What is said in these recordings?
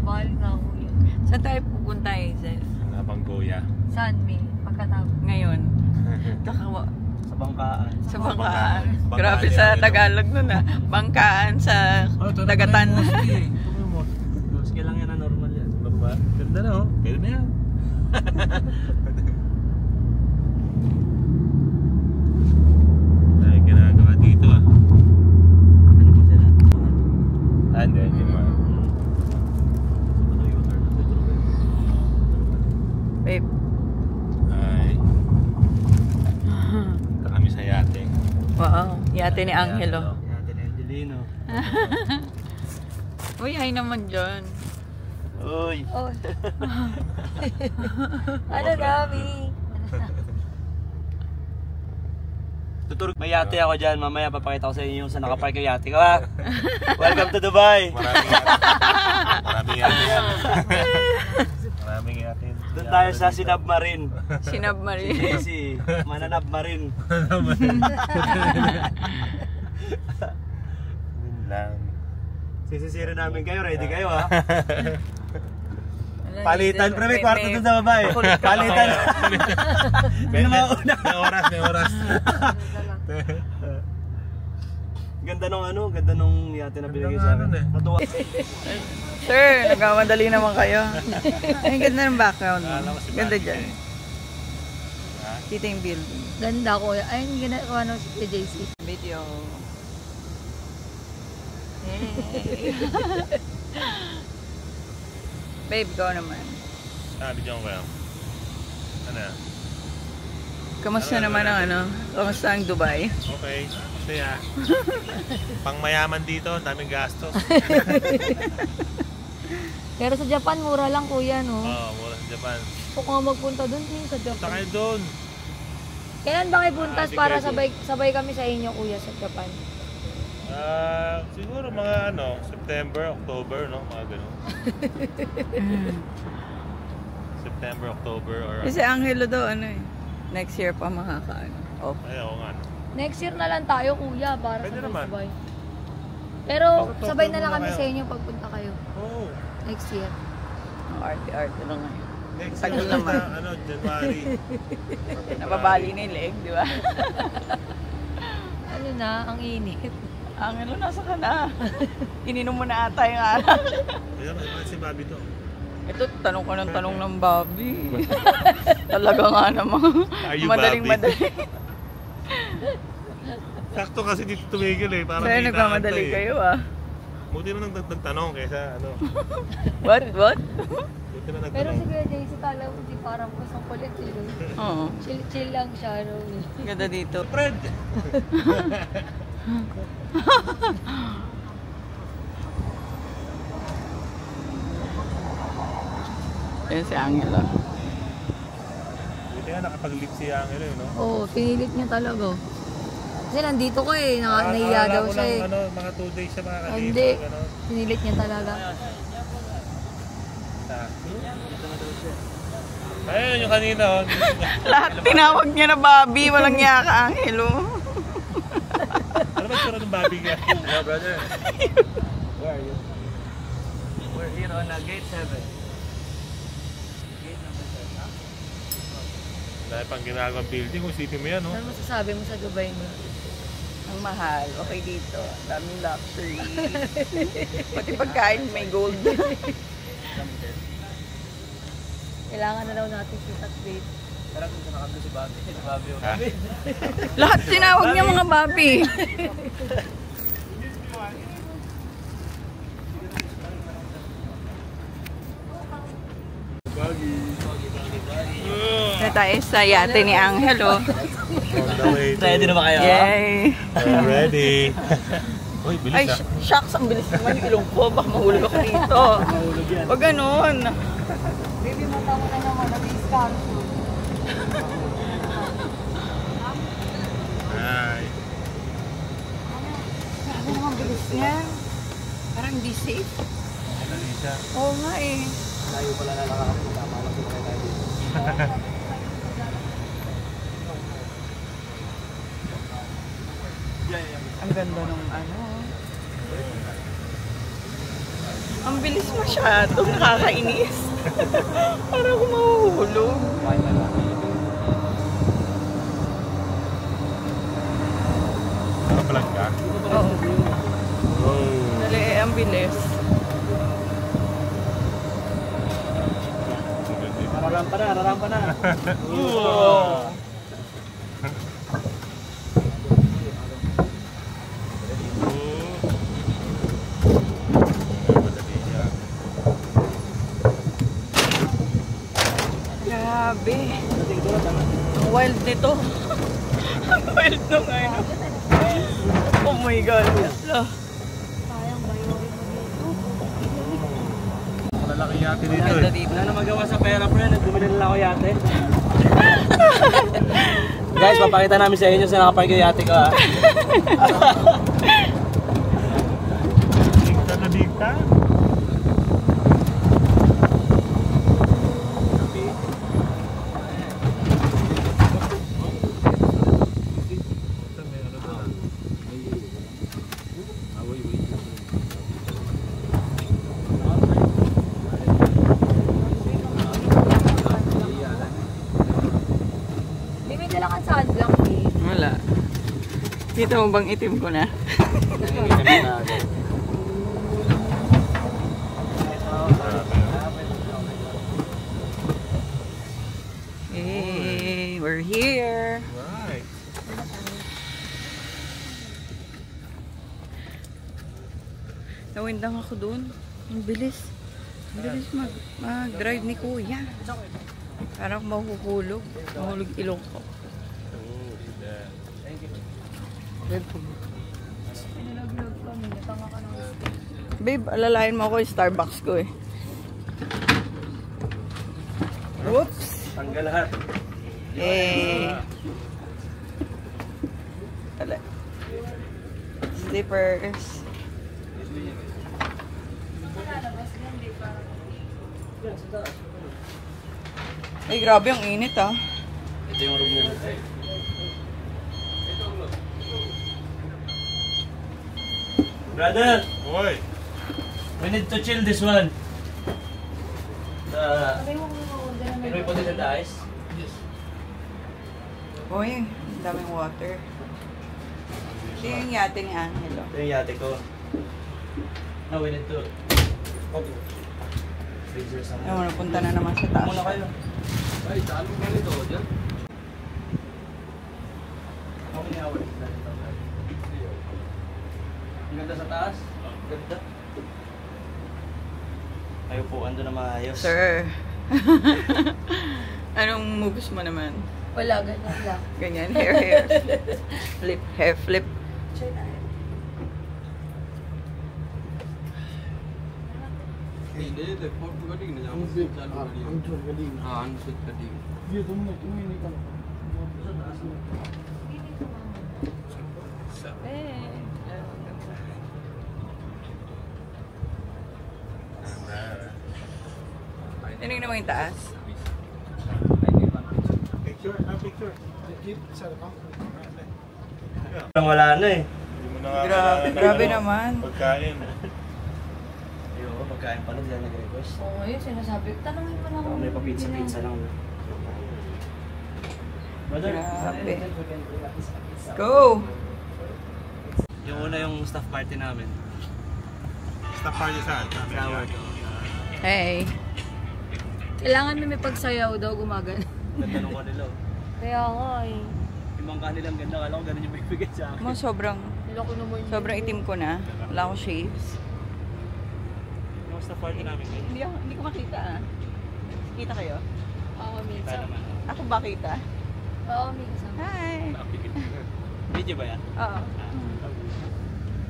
Bali na ako yun. Saan tayo pupunta, Hazel? Habang Goya. Saan, May? Pagkatapos. Ngayon. Sa bangkaan. Sa bangkaan. Bangkaan. Grabe sa Tagalog nun ah. Bangkaan sa Dagatan. Sige lang yan na normal yan. Diba? Ganda na oh. Pwede na yan. Ay, ginagawa dito ah. Ano ba sila? Hindi mo. Babe. Ay. Ito kami sa yate. Wow. Yate ni Angelo. Yate ni Angelino. Uy, ay naman dyan. Uy. Oh. Ano dami? Tutur, may yate ako dyan. Mamaya papakita ko sa inyo sa nakapark yung yate ko ha. Welcome to Dubai. Maraming yate. Maraming yate yan. Maraming yate. Doon tayo sa Sinabmarin. Sinabmarin. Si Mananabmarin. Yun lang. Sisisirin namin kayo. Ready kayo ha? Palitan. Pero may kwarto doon sa baba eh. Palitan. May oras, may oras. Ganda nung ano, ganda nung yate na binigay sa akin. Natuwa. Sir, nagmamadali naman kayo. Ay, ganda ng background. Ganda dyan. Kita yung building. Ganda ko. Ay, ginagawa na si JC. Video. Babe, go naman. Bigyan ko yan. Ano yan? Kamusta naman ang ano? Kamusta ang Dubai? Okay. Saya. Pang mayaman dito, daming gastos. Pero sa Japan, mura lang kuya, no? Oo, mura sa Japan. So kung magpunta dun sa Punta Japan. kayo doon. Kailan ba kayo puntas di para pwede. sabay kami sa inyo kuya sa Japan? Siguro mga ano, September, October, no? Mga ganun. September, October, or... Kasi Angelo daw ano eh. Next year pa makakaano. Oh. Ay, oo nga. No? Next year na lang tayo kuya para Pwede naman. sabay. Pero Talk sabay na lang muna kami kayo. sa inyo pagpunta kayo. Oo. Next year. Arte-arte lang ngayon. Next Tagal year naman. na, ano, January. Nababali na yung leg, di ba? Ano na, ang init. Angelo, nasa ka na. Ininom mo na ata yung anak. Kaya si Bobby to. Ito, tanong ko ng tanong ng Bobby. Talaga nga naman. Are you Madaling Bobby? madali. Sakto kasi dito tumigil eh. Parang Kaya kita nagmamadali eh. kayo ah. Buti na nagtanong kaysa ano. What? Buti na Pero nagtanong. si Kuya JC tala ko di parang kusang kulit yun. Oo. Chill lang siya. No? Ganda dito. Fred! Yan si Angelo. Buti nga nakapag-live si Angelo eh, no? Oo, pinilit niya talaga. Kasi nandito ko eh, nahiya daw siya eh. Ano, mga 2 days siya makakalive. Hindi, Ano. pinilit niya talaga. Ayun yung kanina oh. Lahat tinawag niya na Bobby. Walang niya ka, Angelo. Ano ba tsura ng Bobby ka? Yeah, brother. Where are you? We're here on gate 7. Gate number 7. Dahil pang ginagawang building, kung isipin mo yan, no? Ano masasabi mo sa Dubai mo? Ang mahal. Okay dito. Daming luxury. Pati pagkain may gold. Kailangan na daw natin si date. Tara kung saan nakablo si Bobby. Si Bobby yung Ha? Lahat tinawag niya mga Bobby. Na tayo sa yate ni Angelo. On the way to... Ready na ba kayo? Yay! Ready. Uy, bilis Ay, ah. shucks, ang bilis naman yung ilong ko. Baka mahulog ako dito. Mahulog yan. Huwag ganun. Baby, mata mo na naman, nag-discount. Ay. Grabe naman bilis niya. Parang di safe. Dali siya. Oo nga eh. Layo pala na nakakapunta. Malang ko na tayo dito. Yan. Ang ganda ng ano. Ang bilis masyado. Nakakainis. Para ako mahuhulog. Nakapalag ka? Oo. Dali, ang bilis. Rarampa na. Grabe. Ang wild nito. Ang wild nung ano. Oh my God. Malalaki yate dito Ganda eh. dito. Wala na magawa sa pera, friend. Bumili na lang ako yate. Guys, papakita namin sa inyo sa nakapark yung yate ko, ha. Digta na digta. May dala kang sunblock eh. Wala. Kita mo bang itim ko na? Hey, we're here. Right. Nawindang ako dun. Ang bilis. Ang bilis mag-drive ni Kuya. Parang mahuhulog. Mahulog ilong ko. Babe, alalayan mo ako yung Starbucks ko eh. Oops! Tanggal lahat. Eh. Slippers. Ay, grabe ang init ah. Ito yung room nila. Brother, Hoy! we need to chill this one. Can we put it in the ice? Uy, ang daming water. Ito yung yate ni Angelo. Ito yung yate ko. No, we need to... Freezer sa Ayaw, napunta na naman sa taas. Muna kayo. Ay, dalo nga nito dyan. Ako ni Howard. Ang ganda sa taas. Ang ganda. Ayaw po, ando na maayos. Sir. Anong moves mo naman? Wala, ganyan lang. Ganyan, hair. Flip, hair flip. Try na. Tinignan mo yung taas. Picture, picture. Wala na eh. Hindi mo na nga Grabe, kailangan grabe ng naman. Pagkain. Ayoko, magkain pa na dyan nag-request. Oo, ngayon sinasabi. Tanungin mo lang. May pa-pizza lang. Brother, Grabe. Go! yung una yung staff party namin. Stop party saan? Sa Howard. Hey. Kailangan may pagsayaw daw gumagana. Ganda nung kanila. Kaya ako eh. Yung mga kanilang ganda, kala ko ganun yung bigay sa akin. Mo sobrang Loko naman yun. itim ko na. Wala akong shaves. Yung staff party namin ngayon. Hindi ko makita ah. Kita kayo? Oo, Kita minsan. naman. Ako ba kita? Oo, minsan. Hi! Video ba yan? Oo.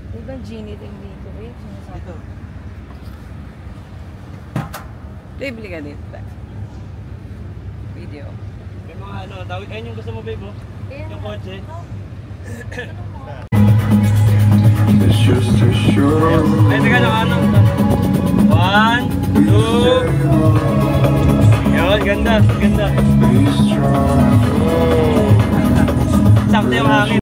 Diba Genie din dito eh? Sinasabi. Ito. Bibili ka dito. Video. May mga ano, tawag, ayun yung gusto mo babe oh. Yung kotse. It's just a show. Ay, teka lang ano. 1, 2. Yun, ganda, ganda. Be strong. Sakto yung hangin.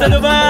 to Dubai!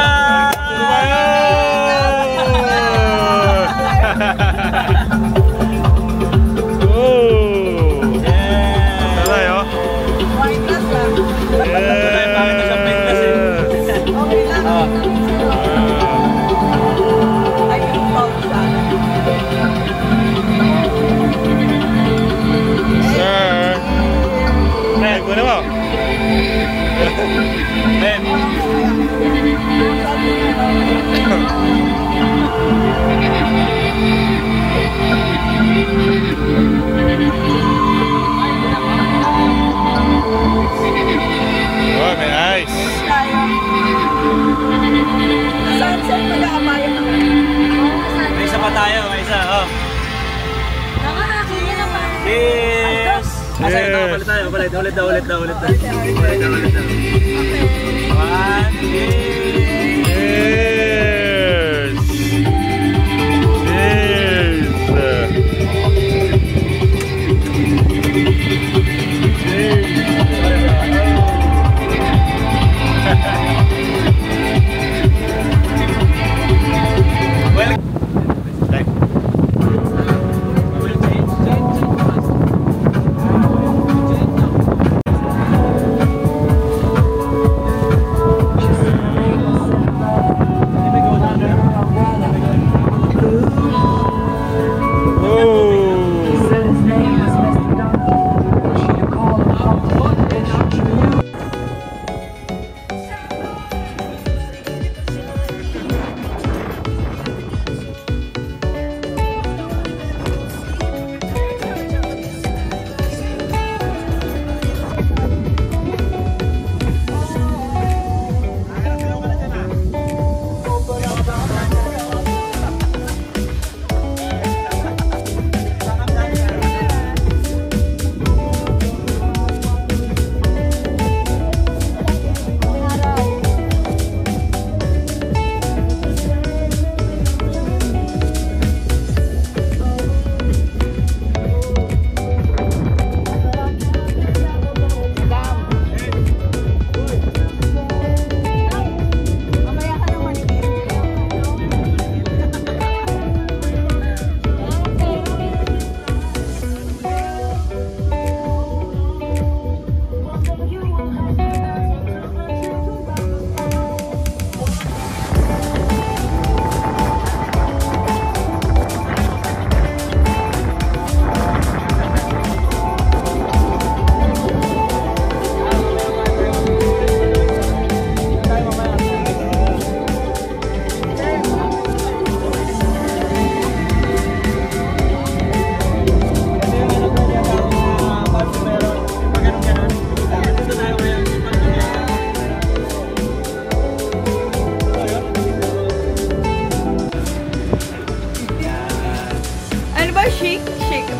Ulit na. One,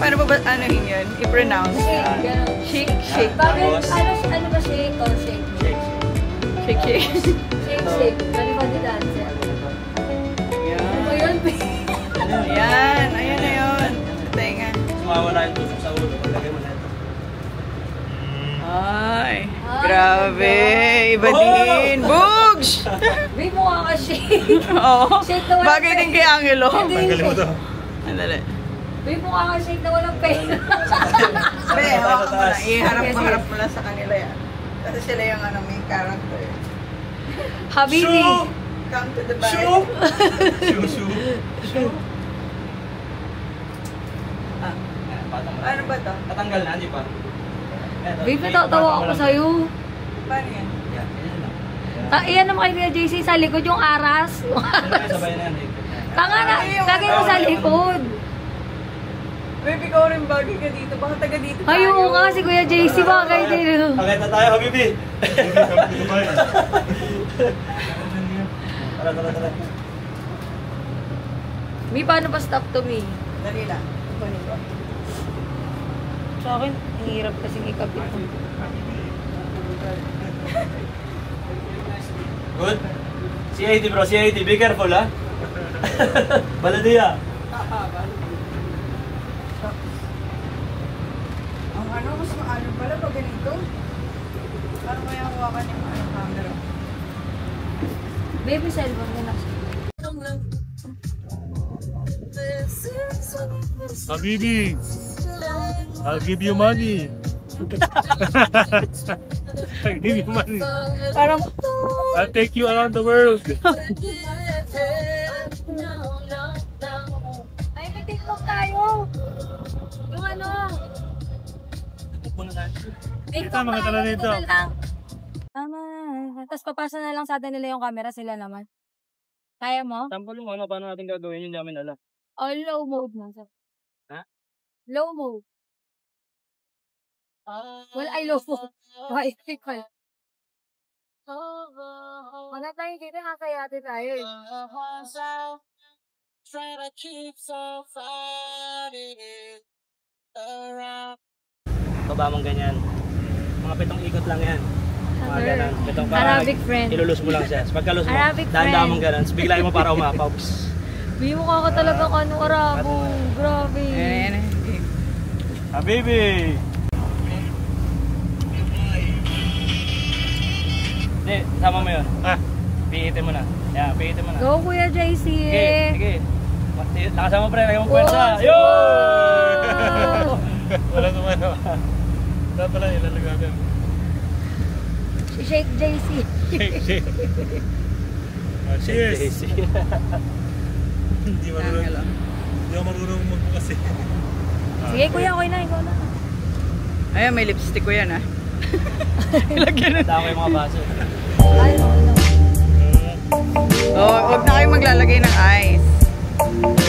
Paano ba ano yun? I-pronounce? Shake, shake. Bakit, ano ba shake or shake? Shake, shake. Shake, shake. Bali-bali dancer. Ano ba yun? Ayan, ayan na yun. Tenga. Sumawala yung tusok sa ulo. Paglagay mo na ito. Ay, grabe. Iba din. Bugs! May mukha ka shake. Oo. Shake na walang Bagay din kay Angelo. Tanggalin mo to. Andali. May mukha ka shake na walang pera. Pre, hawakan mo na. Iharap mo lang sa kanila yan. Kasi sila yung ano, main character. Habibi. Come to the bar. Shoo! Ano ba to? Tatanggal na, di pa? Babe, natatawa ako sa'yo. Paano yan? Iyan naman kay Kuya JC sa likod yung aras. Sabay na yan. Tanga na, lagay mo sa likod. Baby, ikaw rin bagay ka dito. Baka taga dito tayo. Ayun nga, si Kuya JC bagay din. Pakita na tayo, Habibi. Tara. Mi, paano pa stop to, Mi? Dali lang. Kunin ko. Sa akin, ang hirap kasing ikapit mo. Good? C80 bro, C80. Be careful, ha? Baladiya. Ang ano, mas maano pala pag ganito. Paano kaya hawakan yung ano, camera? Baby cellphone din ako. Habibi, I'll give you money. I'll give you money. Parang, I'll take you around the world. Ay, may TikTok tayo. Yung ano. Ito, mga tala dito. Tama. Tapos papasa na lang sa atin nila yung camera, sila naman. Kaya mo? Sample yung ano, paano natin gagawin yun, namin alam. O low mode na. Ha? Low mode. Well, ay low mode. Why? Ikaw. Wala tayong kita, kakayate tayo eh. Baba mong ganyan. Mga 7 ikot lang yan. Mga Sir. ganun. Pitong parang Arabic friend. ilulus mo lang siya. Pagkalus mo, Arabic dahan-dahan friend. mong ganun. Biglayin mo para umapaw. Bili mo ka talaga kano Arabo. Grabe. ayan. Habibi! Hindi, sama mo yun. Pihitin mo na. Yan, pihitin mo na. Go Kuya JC. Sige, sige. Lakasan mo pre, lagyan mo pwersa. Oh, Yun! Wala naman. Wala pala, ilalagagan. Si Shake JC. Shake, shake. Cheers! Hindi marunong. Hindi ako marunong magbukas eh. Sige Kuya, okay na. Ikaw na. Ayan, may lipstick ko yan ah. Tama yung mga baso. Ay, okay na. Oh, huwag na kayong maglalagay ng ice. Hindi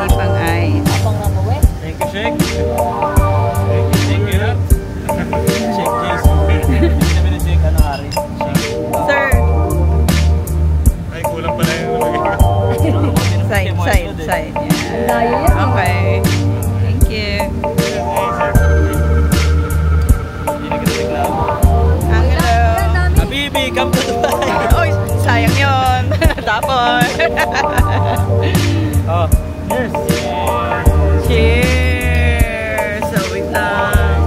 pang ice. Apang ramawet. Thank you, Shake. Thank you. Shake, Jason. Hindi namin na Shake, ano Ari? Sir, Ay, kulang pala yung lagay. side. Ang Yan. layo yan. Okay. Thank you. Hindi na reklamo. Hello. Ang dami. Habibi, come to Dubai! Oy, sayang yun. Tapos. Oh, yes! Cheers. So, wait lang.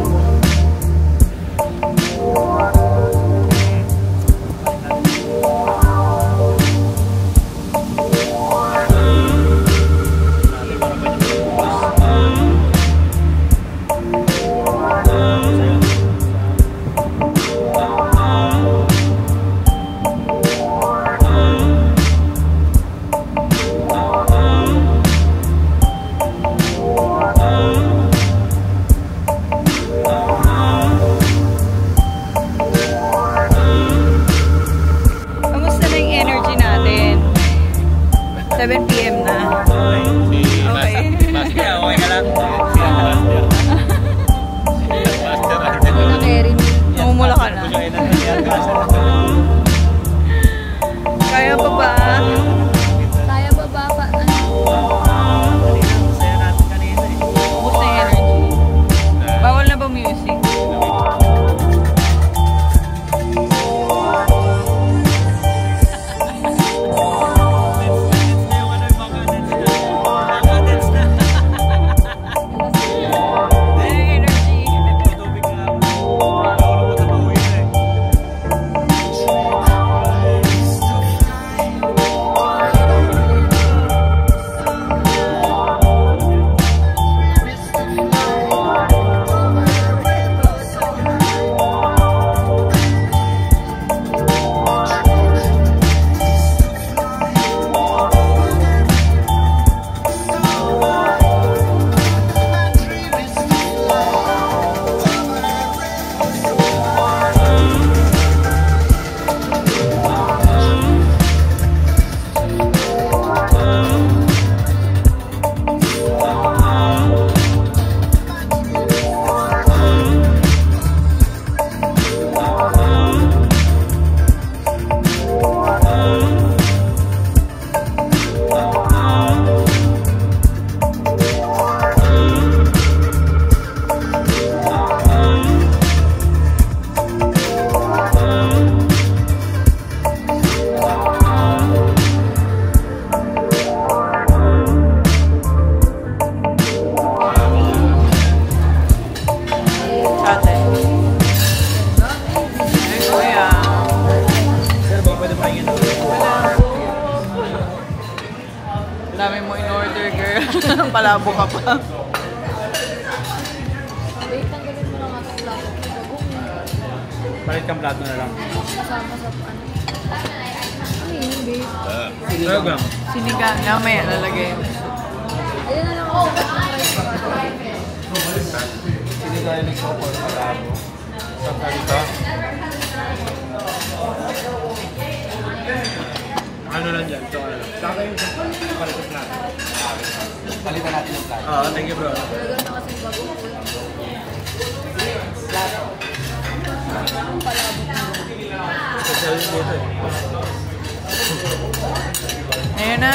Kamusta na yung energy natin? 7 PM na. Okay. Yeah, okay ka lang. Ano na carry mo? Namumula ka na. Kaya pa ba? Kaya ba ba? Ano? Ubus na yung energy. Bawal na ba music? Energy. Palabo ka pa. Wait, tanggalin mo lang ang plato. Palit kang plato na lang. Kasama sa ano. Ano yun, babe? Sinigang. Sinigang. Mamaya lalagay mo. Ayun na lang ako sa rice ko. Sinigang yung nag-sopor palabo. Saan ka dito? Ano lang dyan? Ito ano lang. Saka yung palit ang plato. Palitan natin yung plato. Oo, thank you bro. Talagang na kasi bago ko. Special yun dito eh. Ayun na.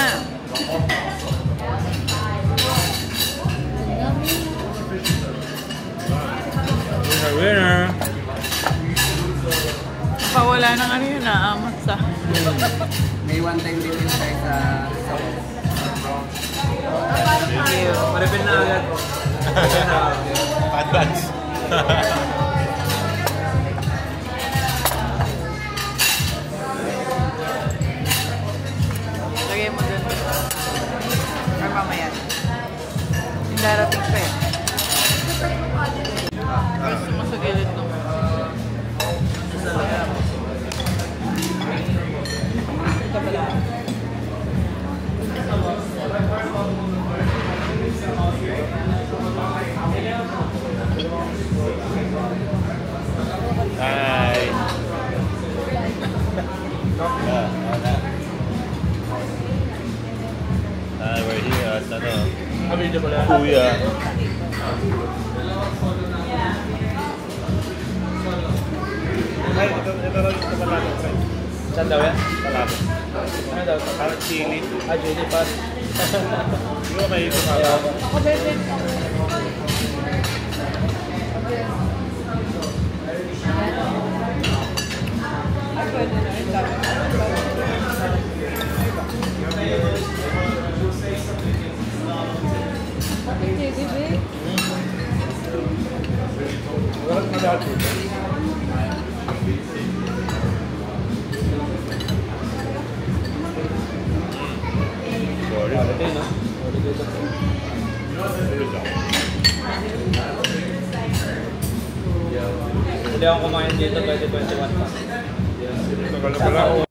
Winner! Pawala ng ano yun, naamat sa. May one time din yun tayo sa Thank you. Maripin na agad. Advance. Lagay mo dun. Or mamaya. Yung darating pa eh. Gusto mo sa gilid nung. Hi. We're here at Kuya. Ay, ito raw yung kapalado. Saan daw yan? Palado. Ano daw? Parang chili. Chili pas. Hindi ko kayo ito kalado. Walang madali. Sorry. Hindi ako kumain dito 2021 pa. Tagal na pala ako.